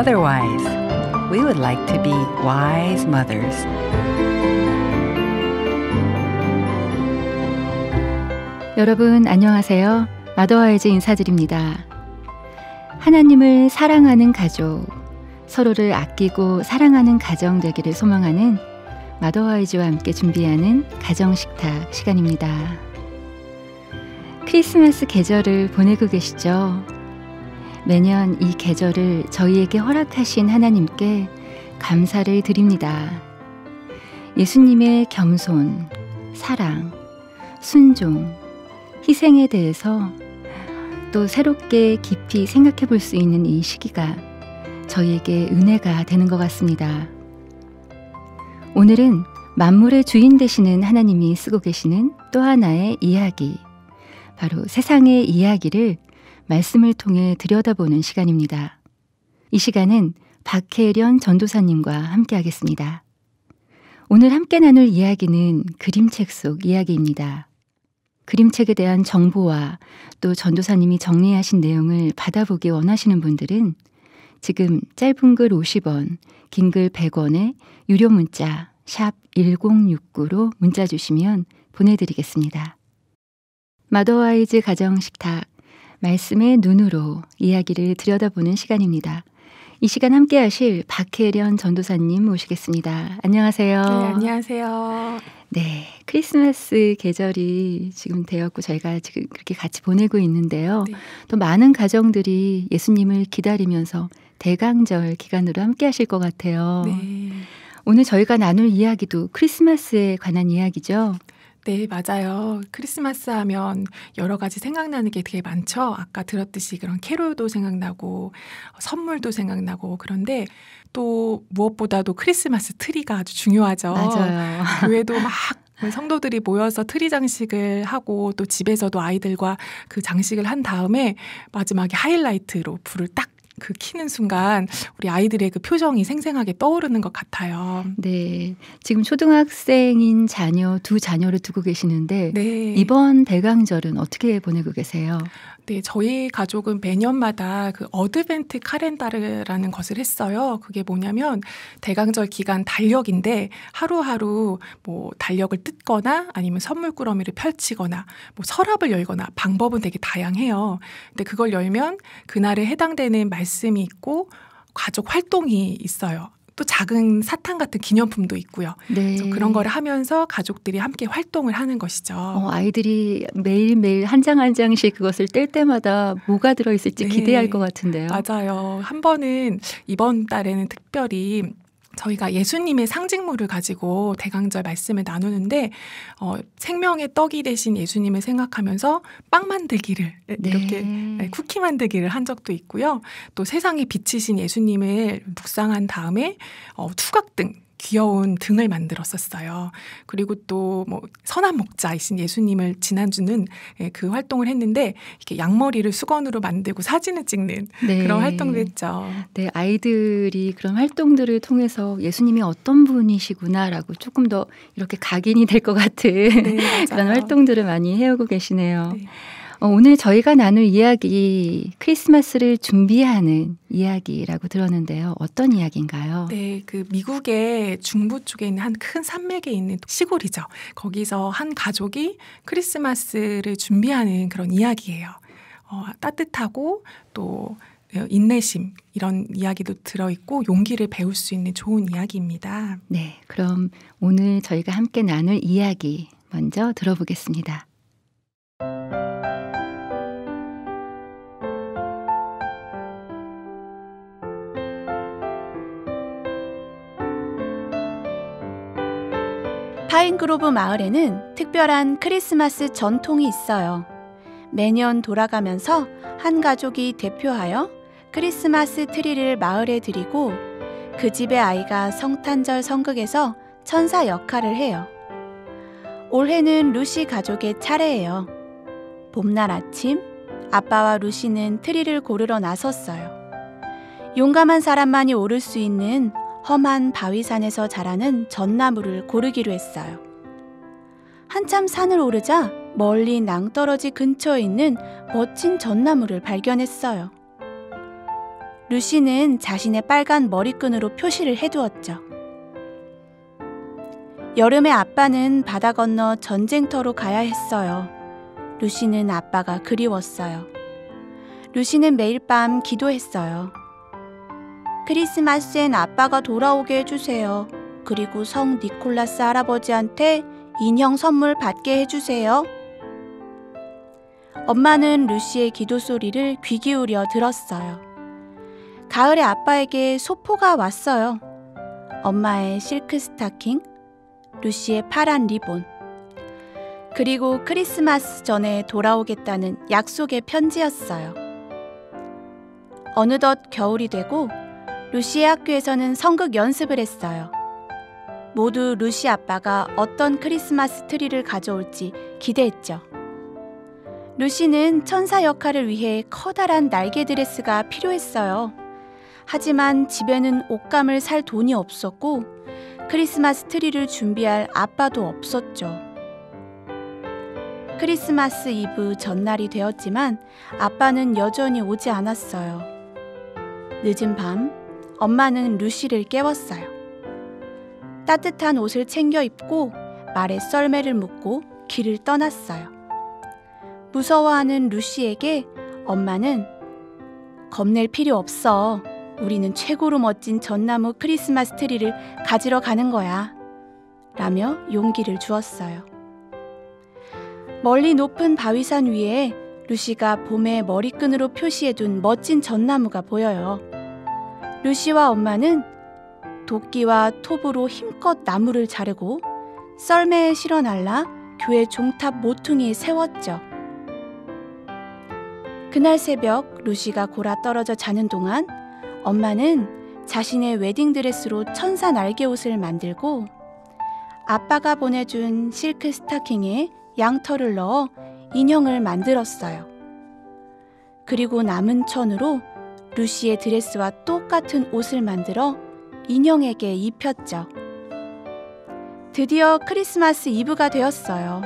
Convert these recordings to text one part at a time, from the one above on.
otherwise. We would like to be wise mothers. 여러분 안녕하세요. 마더와이즈 인사드립니다. 하나님을 사랑하는 가족, 서로를 아끼고 사랑하는 가정 되기를 소망하는 마더와이즈와 함께 준비하는 가정식탁 시간입니다. 크리스마스 계절을 보내고 계시죠? 매년 이 계절을 저희에게 허락하신 하나님께 감사를 드립니다. 예수님의 겸손, 사랑, 순종, 희생에 대해서 또 새롭게 깊이 생각해 볼 수 있는 이 시기가 저희에게 은혜가 되는 것 같습니다. 오늘은 만물의 주인 되시는 하나님이 쓰고 계시는 또 하나의 이야기, 바로 세상의 이야기를 말씀을 통해 들여다보는 시간입니다. 이 시간은 박혜련 전도사님과 함께 하겠습니다. 오늘 함께 나눌 이야기는 그림책 속 이야기입니다. 그림책에 대한 정보와 또 전도사님이 정리하신 내용을 받아보기 원하시는 분들은 지금 짧은 글 50원, 긴 글 100원에 유료 문자 샵 1069로 문자 주시면 보내드리겠습니다. 마더와이즈 가정식탁, 말씀의 눈으로 이야기를 들여다보는 시간입니다. 이 시간 함께 하실 박혜련 전도사님 모시겠습니다. 안녕하세요. 네, 안녕하세요. 네, 크리스마스 계절이 지금 되었고 저희가 지금 그렇게 같이 보내고 있는데요. 네. 또 많은 가정들이 예수님을 기다리면서 대강절 기간으로 함께 하실 것 같아요. 네. 오늘 저희가 나눌 이야기도 크리스마스에 관한 이야기죠? 네, 맞아요. 크리스마스 하면 여러 가지 생각나는 게 되게 많죠. 아까 들었듯이 그런 캐롤도 생각나고 선물도 생각나고, 그런데 또 무엇보다도 크리스마스 트리가 아주 중요하죠. 맞아요. 교회도 막 성도들이 모여서 트리 장식을 하고 또 집에서도 아이들과 그 장식을 한 다음에 마지막에 하이라이트로 불을 딱 키는 순간 우리 아이들의 그 표정이 생생하게 떠오르는 것 같아요. 네, 지금 초등학생인 자녀, 두 자녀를 두고 계시는데 네. 이번 대강절은 어떻게 보내고 계세요? 네, 저희 가족은 매년마다 그 어드벤트 카렌다르라는 것을 했어요. 그게 뭐냐면 대강절 기간 달력인데 하루하루 뭐 달력을 뜯거나 아니면 선물꾸러미를 펼치거나 뭐 서랍을 열거나 방법은 되게 다양해요. 근데 그걸 열면 그날에 해당되는 말씀이 있고 가족 활동이 있어요. 또 작은 사탕 같은 기념품도 있고요. 네. 그래서 그런 거를 하면서 가족들이 함께 활동을 하는 것이죠. 아이들이 매일매일 한 장 한 장씩 그것을 뗄 때마다 뭐가 들어있을지 네. 기대할 것 같은데요. 맞아요. 한 번은 이번 달에는 특별히 저희가 예수님의 상징물을 가지고 대강절 말씀을 나누는데 생명의 떡이 되신 예수님을 생각하면서 빵 만들기를 이렇게 쿠키 만들기를 한 적도 있고요. 또 세상에 비치신 예수님을 묵상한 다음에 투각등, 귀여운 등을 만들었었어요. 그리고 또 뭐 선한 목자이신 예수님을 지난주는 그 활동을 했는데 이렇게 양머리를 수건으로 만들고 사진을 찍는 네. 그런 활동도 했죠. 네, 아이들이 그런 활동들을 통해서 예수님이 어떤 분이시구나라고 조금 더 이렇게 각인이 될 것 같은 네, 그런 활동들을 많이 해오고 계시네요. 네. 오늘 저희가 나눌 이야기, 크리스마스를 준비하는 이야기라고 들었는데요. 어떤 이야기인가요? 네, 그 미국의 중부 쪽에 있는 한 큰 산맥에 있는 시골이죠. 거기서 한 가족이 크리스마스를 준비하는 그런 이야기예요. 따뜻하고 또 인내심, 이런 이야기도 들어있고 용기를 배울 수 있는 좋은 이야기입니다. 네, 그럼 오늘 저희가 함께 나눌 이야기 먼저 들어보겠습니다. 파인그로브 마을에는 특별한 크리스마스 전통이 있어요. 매년 돌아가면서 한 가족이 대표하여 크리스마스 트리를 마을에 드리고 그 집의 아이가 성탄절 성극에서 천사 역할을 해요. 올해는 루시 가족의 차례예요. 봄날 아침, 아빠와 루시는 트리를 고르러 나섰어요. 용감한 사람만이 오를 수 있는 험한 바위산에서 자라는 전나무를 고르기로 했어요. 한참 산을 오르자 멀리 낭떠러지 근처에 있는 멋진 전나무를 발견했어요. 루시는 자신의 빨간 머리끈으로 표시를 해두었죠. 여름에 아빠는 바다 건너 전쟁터로 가야 했어요. 루시는 아빠가 그리웠어요. 루시는 매일 밤 기도했어요. 크리스마스엔 아빠가 돌아오게 해주세요. 그리고 성 니콜라스 할아버지한테 인형 선물 받게 해주세요. 엄마는 루시의 기도 소리를 귀 기울여 들었어요. 가을에 아빠에게 소포가 왔어요. 엄마의 실크 스타킹, 루시의 파란 리본, 그리고 크리스마스 전에 돌아오겠다는 약속의 편지였어요. 어느덧 겨울이 되고 루시의 학교에서는 성극 연습을 했어요. 모두 루시 아빠가 어떤 크리스마스 트리를 가져올지 기대했죠. 루시는 천사 역할을 위해 커다란 날개 드레스가 필요했어요. 하지만 집에는 옷감을 살 돈이 없었고 크리스마스 트리를 준비할 아빠도 없었죠. 크리스마스 이브 전날이 되었지만 아빠는 여전히 오지 않았어요. 늦은 밤, 엄마는 루시를 깨웠어요. 따뜻한 옷을 챙겨 입고 말에 썰매를 묶고 길을 떠났어요. 무서워하는 루시에게 엄마는 겁낼 필요 없어. 우리는 최고로 멋진 전나무 크리스마스 트리를 가지러 가는 거야. 라며 용기를 주었어요. 멀리 높은 바위산 위에 루시가 봄에 머리끈으로 표시해둔 멋진 전나무가 보여요. 루시와 엄마는 도끼와 톱으로 힘껏 나무를 자르고 썰매에 실어 날라 교회 종탑 모퉁이에 세웠죠. 그날 새벽 루시가 골아 떨어져 자는 동안 엄마는 자신의 웨딩드레스로 천사 날개 옷을 만들고 아빠가 보내준 실크 스타킹에 양털을 넣어 인형을 만들었어요. 그리고 남은 천으로 루시의 드레스와 똑같은 옷을 만들어 인형에게 입혔죠. 드디어 크리스마스 이브가 되었어요.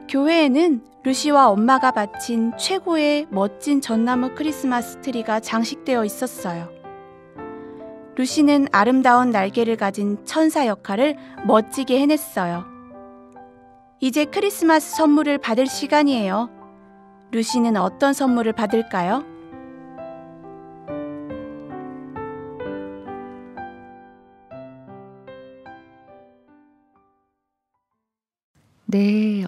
교회에는 루시와 엄마가 바친 최고의 멋진 전나무 크리스마스 트리가 장식되어 있었어요. 루시는 아름다운 날개를 가진 천사 역할을 멋지게 해냈어요. 이제 크리스마스 선물을 받을 시간이에요. 루시는 어떤 선물을 받을까요? 네,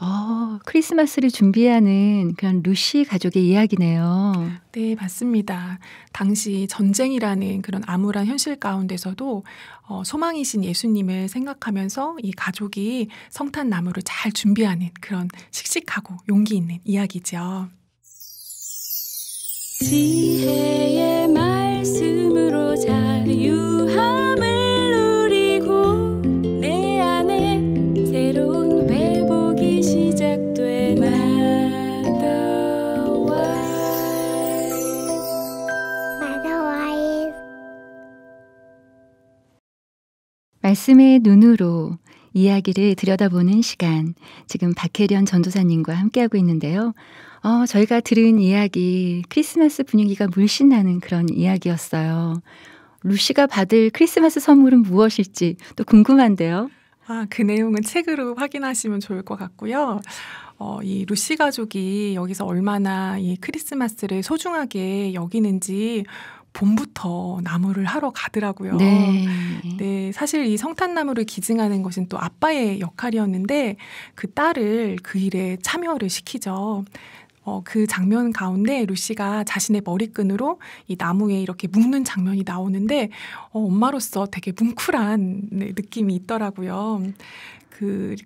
크리스마스를 준비하는 그런 루시 가족의 이야기네요. 네, 맞습니다. 당시 전쟁이라는 그런 암울한 현실 가운데서도 소망이신 예수님을 생각하면서 이 가족이 성탄나무를 잘 준비하는 그런 씩씩하고 용기 있는 이야기죠. 지혜의 말씀으로 자유함을 누리고 내 안에 새로운 회복이 시작돼 마더와이즈 말씀의 눈으로 이야기를 들여다보는 시간, 지금 박혜련 전도사님과 함께하고 있는데요. 저희가 들은 이야기, 크리스마스 분위기가 물씬 나는 그런 이야기였어요. 루시가 받을 크리스마스 선물은 무엇일지 또 궁금한데요. 그 내용은 책으로 확인하시면 좋을 것 같고요. 이 루시 가족이 여기서 얼마나 이 크리스마스를 소중하게 여기는지 봄부터 나무를 하러 가더라고요. 네, 사실 이 성탄나무를 기증하는 것은 또 아빠의 역할이었는데 그 딸을 그 일에 참여를 시키죠. 그 장면 가운데 루시가 자신의 머리끈으로 이 나무에 이렇게 묶는 장면이 나오는데 엄마로서 되게 뭉클한 느낌이 있더라고요.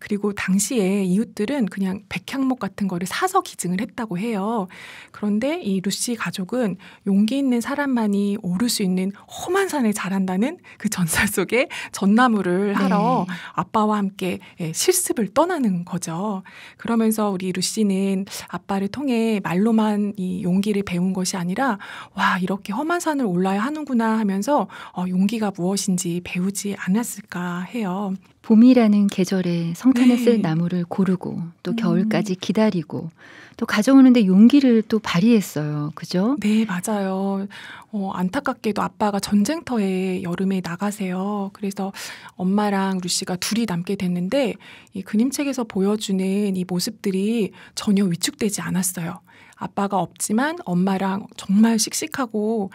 그리고 당시에 이웃들은 그냥 백향목 같은 거를 사서 기증을 했다고 해요. 그런데 이 루시 가족은 용기 있는 사람만이 오를 수 있는 험한 산에 자란다는 그 전설 속에 전나무를 하러 아빠와 함께 실습을 떠나는 거죠. 그러면서 우리 루시는 아빠를 통해 말로만 이 용기를 배운 것이 아니라 와, 이렇게 험한 산을 올라야 하는구나 하면서 용기가 무엇인지 배우지 않았을까 해요. 봄이라는 계절에 성탄에 네. 쓸 나무를 고르고 또 겨울까지 기다리고 또 가져오는데 용기를 또 발휘했어요. 그죠? 네, 맞아요. 안타깝게도 아빠가 전쟁터에 여름에 나가세요. 그래서 엄마랑 루시가 둘이 남게 됐는데 이 그림책에서 보여주는 이 모습들이 전혀 위축되지 않았어요. 아빠가 없지만 엄마랑 정말 씩씩하고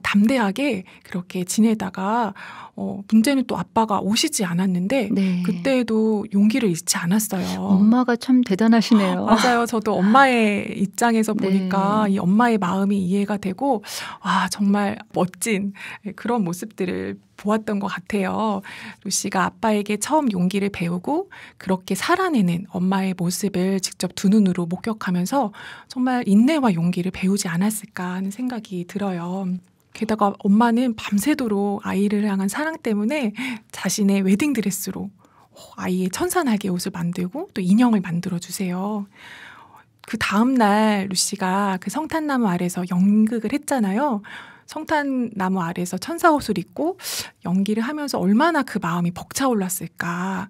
담대하게 그렇게 지내다가 문제는 또 아빠가 오시지 않았는데 네. 그때에도 용기를 잃지 않았어요. 엄마가 참 대단하시네요. 맞아요. 저도 엄마의 입장에서 네. 보니까 이 엄마의 마음이 이해가 되고 정말 멋진 그런 모습들을 보았던 것 같아요. 루시가 아빠에게 처음 용기를 배우고 그렇게 살아내는 엄마의 모습을 직접 두 눈으로 목격하면서 정말 인내와 용기를 배우지 않았을까 하는 생각이 들어요. 게다가 엄마는 밤새도록 아이를 향한 사랑 때문에 자신의 웨딩드레스로 아이의 천사날개 옷을 만들고 또 인형을 만들어주세요. 그 다음날 루시가 그 성탄나무 아래서 연극을 했잖아요. 성탄나무 아래서 천사 옷을 입고 연기를 하면서 얼마나 그 마음이 벅차올랐을까.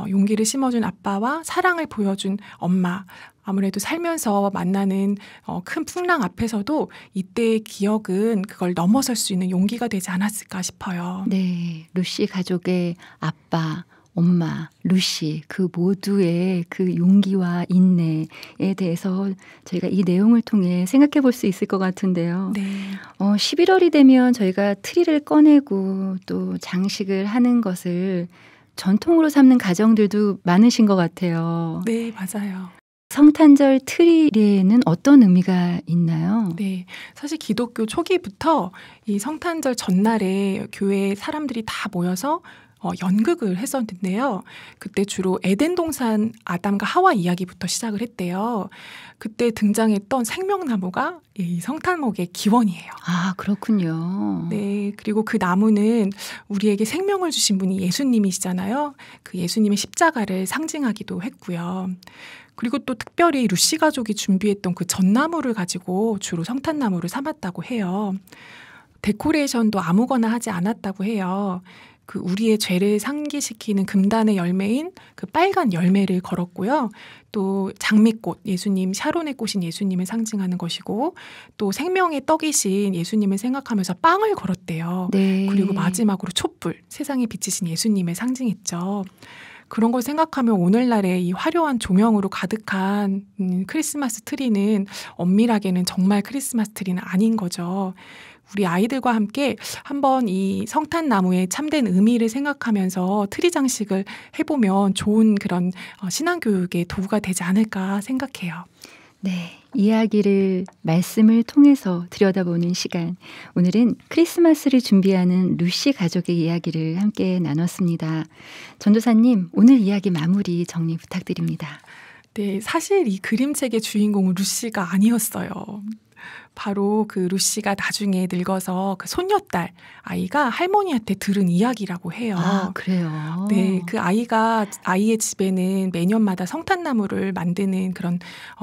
용기를 심어준 아빠와 사랑을 보여준 엄마. 아무래도 살면서 만나는 큰 풍랑 앞에서도 이때의 기억은 그걸 넘어설 수 있는 용기가 되지 않았을까 싶어요. 네, 루시 가족의 아빠, 엄마, 루시 그 모두의 그 용기와 인내에 대해서 저희가 이 내용을 통해 생각해 볼 수 있을 것 같은데요. 네. 11월이 되면 저희가 트리를 꺼내고 또 장식을 하는 것을 전통으로 삼는 가정들도 많으신 것 같아요. 네, 맞아요. 성탄절 트리에는 어떤 의미가 있나요? 네, 사실 기독교 초기부터 이 성탄절 전날에 교회 사람들이 다 모여서 연극을 했었는데요. 그때 주로 에덴 동산 아담과 하와 이야기부터 시작을 했대요. 그때 등장했던 생명나무가 이 성탄목의 기원이에요. 아, 그렇군요. 네, 그리고 그 나무는 우리에게 생명을 주신 분이 예수님이시잖아요. 그 예수님의 십자가를 상징하기도 했고요. 그리고 또 특별히 루시 가족이 준비했던 그 전나무를 가지고 주로 성탄나무를 삼았다고 해요. 데코레이션도 아무거나 하지 않았다고 해요. 그 우리의 죄를 상기시키는 금단의 열매인 그 빨간 열매를 걸었고요. 또 장미꽃, 예수님, 샤론의 꽃인 예수님을 상징하는 것이고 또 생명의 떡이신 예수님을 생각하면서 빵을 걸었대요. 네. 그리고 마지막으로 촛불, 세상에 비치신 예수님을 상징했죠. 그런 걸 생각하면 오늘날의 이 화려한 조명으로 가득한 크리스마스 트리는 엄밀하게는 정말 크리스마스 트리는 아닌 거죠. 우리 아이들과 함께 한번 이 성탄나무의 참된 의미를 생각하면서 트리 장식을 해보면 좋은 그런 신앙교육의 도구가 되지 않을까 생각해요. 네, 이야기를 말씀을 통해서 들여다보는 시간. 오늘은 크리스마스를 준비하는 루시 가족의 이야기를 함께 나눴습니다. 전도사님, 오늘 이야기 마무리 정리 부탁드립니다. 네, 사실 이 그림책의 주인공은 루시가 아니었어요. 바로 그 루시가 나중에 늙어서 그 손녀딸 아이가 할머니한테 들은 이야기라고 해요. 아, 그래요? 네, 그 아이의 집에는 매년마다 성탄나무를 만드는 그런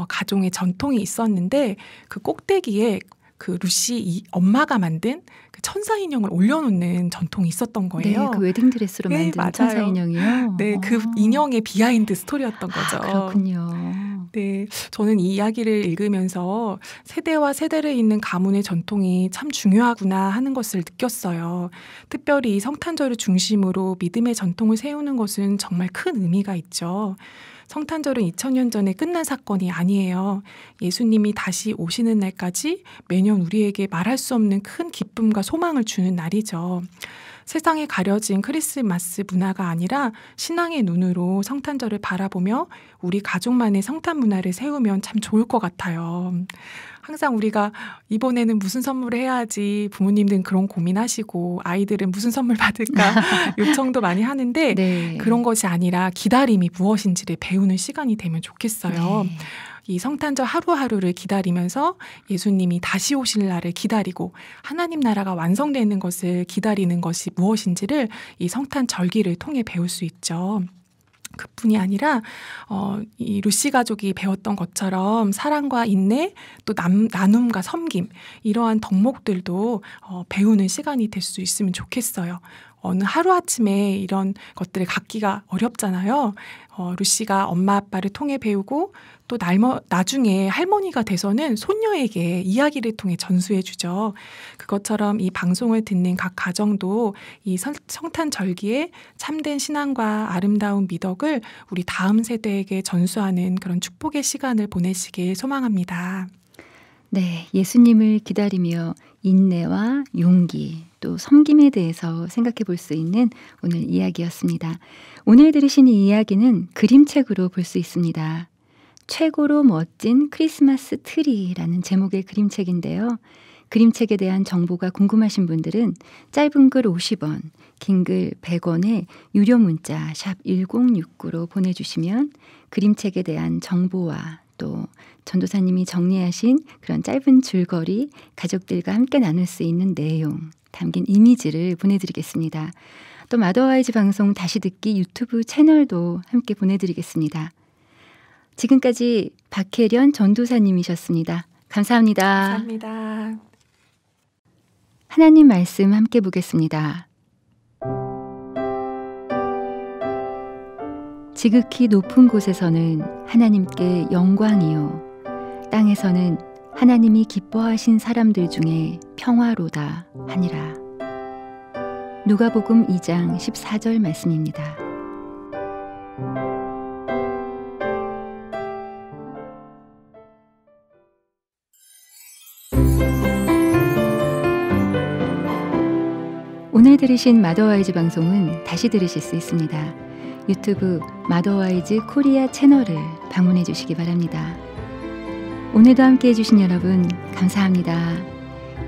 가정의 전통이 있었는데 그 꼭대기에 그 루시 엄마가 만든 그 천사 인형을 올려놓는 전통이 있었던 거예요. 네, 그 웨딩드레스로 네, 만든 맞아요. 천사 인형이요? 네, 그 인형의 비하인드 스토리였던 거죠. 그렇군요. 네, 저는 이 이야기를 읽으면서 세대와 세대를 잇는 가문의 전통이 참 중요하구나 하는 것을 느꼈어요. 특별히 이 성탄절을 중심으로 믿음의 전통을 세우는 것은 정말 큰 의미가 있죠. 성탄절은 2000년 전에 끝난 사건이 아니에요. 예수님이 다시 오시는 날까지 매년 우리에게 말할 수 없는 큰 기쁨과 소망을 주는 날이죠. 세상에 가려진 크리스마스 문화가 아니라 신앙의 눈으로 성탄절을 바라보며 우리 가족만의 성탄 문화를 세우면 참 좋을 것 같아요. 항상 우리가 이번에는 무슨 선물을 해야 하지 부모님들은 그런 고민하시고 아이들은 무슨 선물 받을까 요청도 많이 하는데 네. 그런 것이 아니라 기다림이 무엇인지를 배우는 시간이 되면 좋겠어요. 네. 이 성탄절 하루하루를 기다리면서 예수님이 다시 오실 날을 기다리고 하나님 나라가 완성되는 것을 기다리는 것이 무엇인지를 이 성탄 절기를 통해 배울 수 있죠. 그뿐이 아니라 이 루시 가족이 배웠던 것처럼 사랑과 인내 또 나눔과 섬김 이러한 덕목들도 배우는 시간이 될 수 있으면 좋겠어요. 어느 하루아침에 이런 것들을 갖기가 어렵잖아요. 루시가 엄마 아빠를 통해 배우고 또 나중에 할머니가 돼서는 손녀에게 이야기를 통해 전수해 주죠. 그것처럼 이 방송을 듣는 각 가정도 이 성탄절기에 참된 신앙과 아름다운 미덕을 우리 다음 세대에게 전수하는 그런 축복의 시간을 보내시길 소망합니다. 네, 예수님을 기다리며 인내와 용기 또 섬김에 대해서 생각해 볼 수 있는 오늘 이야기였습니다. 오늘 들으신 이 이야기는 그림책으로 볼 수 있습니다. 최고로 멋진 크리스마스 트리라는 제목의 그림책인데요. 그림책에 대한 정보가 궁금하신 분들은 짧은 글 50원, 긴 글 100원에 유료 문자 샵 1069로 보내주시면 그림책에 대한 정보와 또 전도사님이 정리하신 그런 짧은 줄거리, 가족들과 함께 나눌 수 있는 내용 담긴 이미지를 보내드리겠습니다. 또 마더와이즈 방송 다시 듣기 유튜브 채널도 함께 보내드리겠습니다. 지금까지 박혜련 전도사님이셨습니다. 감사합니다. 감사합니다. 하나님 말씀 함께 보겠습니다. 지극히 높은 곳에서는 하나님께 영광이요 땅에서는 하나님이 기뻐하신 사람들 중에 평화로다 하니라. 누가복음 2장 14절 말씀입니다. 오늘 들으신 마더와이즈 방송은 다시 들으실 수 있습니다. 유튜브 마더와이즈 코리아 채널을 방문해 주시기 바랍니다. 오늘도 함께 해주신 여러분 감사합니다.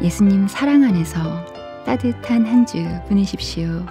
예수님 사랑 안에서 따뜻한 한 주 보내십시오.